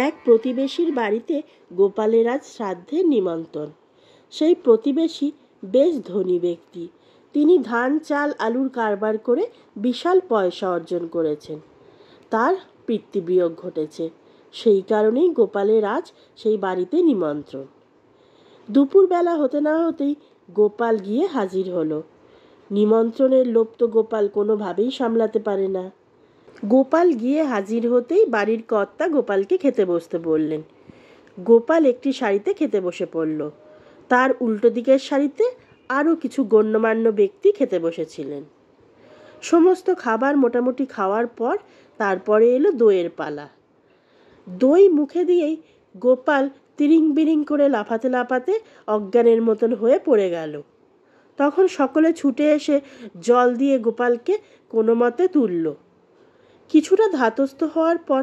এক প্রতিবেশীর বাড়িতে গোপালের আজ শ্রাদ্ধের নিমন্ত্রণ। সেই প্রতিবেশী বেশ ধনী ব্যক্তি। তিনি ধান চাল আলুর কারবার করে বিশাল পয়সা অর্জন করেছেন। তার পিতৃবিয়োগ ঘটেছে, সেই কারণেই গোপালের আজ সেই বাড়িতে নিমন্ত্রণ। দুপুরবেলা হতে না হতেই গোপাল গিয়ে হাজির হলো। নিমন্ত্রণের লোভ তো গোপাল কোনোভাবেই সামলাতে পারে না। গোপাল গিয়ে হাজির হতেই বাড়ির কর্তা গোপালকে খেতে বসতে বললেন। গোপাল একটি সারিতে খেতে বসে পড়ল। তার উল্টো দিকের সারিতে আরও কিছু গণ্যমান্য ব্যক্তি খেতে বসেছিলেন। সমস্ত খাবার মোটামুটি খাওয়ার পর তারপরে এলো দইয়ের পালা। দই মুখে দিয়েই গোপাল তিরিং বিরিং করে লাফাতে লাফাতে অজ্ঞানের মতন হয়ে পড়ে গেল। তখন সকলে ছুটে এসে জল দিয়ে গোপালকে কোনো মতে তুলল। কিছুটা ধাতস্থ হওয়ার পর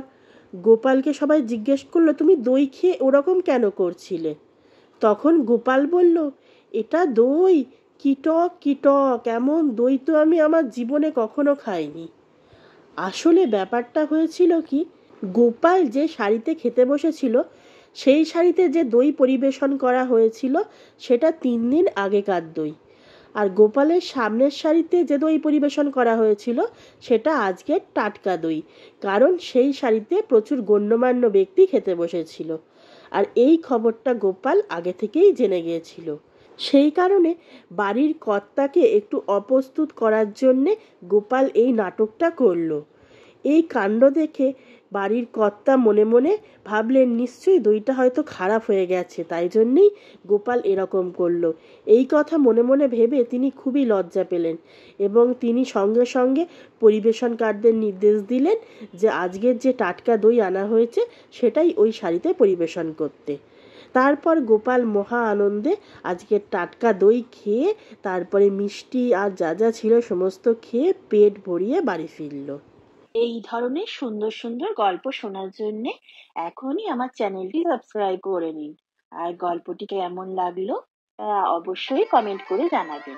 গোপালকে সবাই জিজ্ঞেস করলো, তুমি দই খেয়ে ওরকম কেন করছিলে? তখন গোপাল বলল, এটা দই, কি টক কি টক, এমন দই তো আমি আমার জীবনে কখনো খাইনি। আসলে ব্যাপারটা হয়েছিল কি, গোপাল যে শাড়িতে খেতে বসেছিল সেই শাড়িতে যে দই পরিবেশন করা হয়েছিল সেটা 3 দিন আগেকার দই, আর গোপালের সামনের শাড়িতে যে দই পরিবেশন করা হয়েছিল সেটা আজকের টাটকা দই, কারণ সেই শাড়িতে প্রচুর গণ্যমান্য ব্যক্তি খেতে বসেছিল। আর এই খবরটা গোপাল আগে থেকেই জেনে গিয়েছিল। সেই কারণে বাড়ির কর্তাকে একটু অপ্রস্তুত করার জন্যে গোপাল এই নাটকটা করলো। এই কাণ্ড দেখে বাড়ির কর্তা মনে মনে ভাবলেন, নিশ্চয়ই দইটা হয়তো খারাপ হয়ে গেছে, তাই জন্যেই গোপাল এরকম করলো। এই কথা মনে মনে ভেবে তিনি খুবই লজ্জা পেলেন এবং তিনি সঙ্গে সঙ্গে পরিবেশনকারদের নির্দেশ দিলেন যে আজকের যে টাটকা দই আনা হয়েছে সেটাই ওই শাড়িতে পরিবেশন করতে। তারপর গোপাল মহা আনন্দে আজকের টাটকা দই খেয়ে তারপরে মিষ্টি আর যা যা ছিল সমস্ত খেয়ে পেট ভরিয়ে বাড়ি ফিরল। এই ধরনের সুন্দর সুন্দর গল্প শোনার জন্য এখনই আমার চ্যানেলটি সাবস্ক্রাইব করে নিন। আর গল্পটি কেমন লাগলো তা অবশ্যই কমেন্ট করে জানাবেন।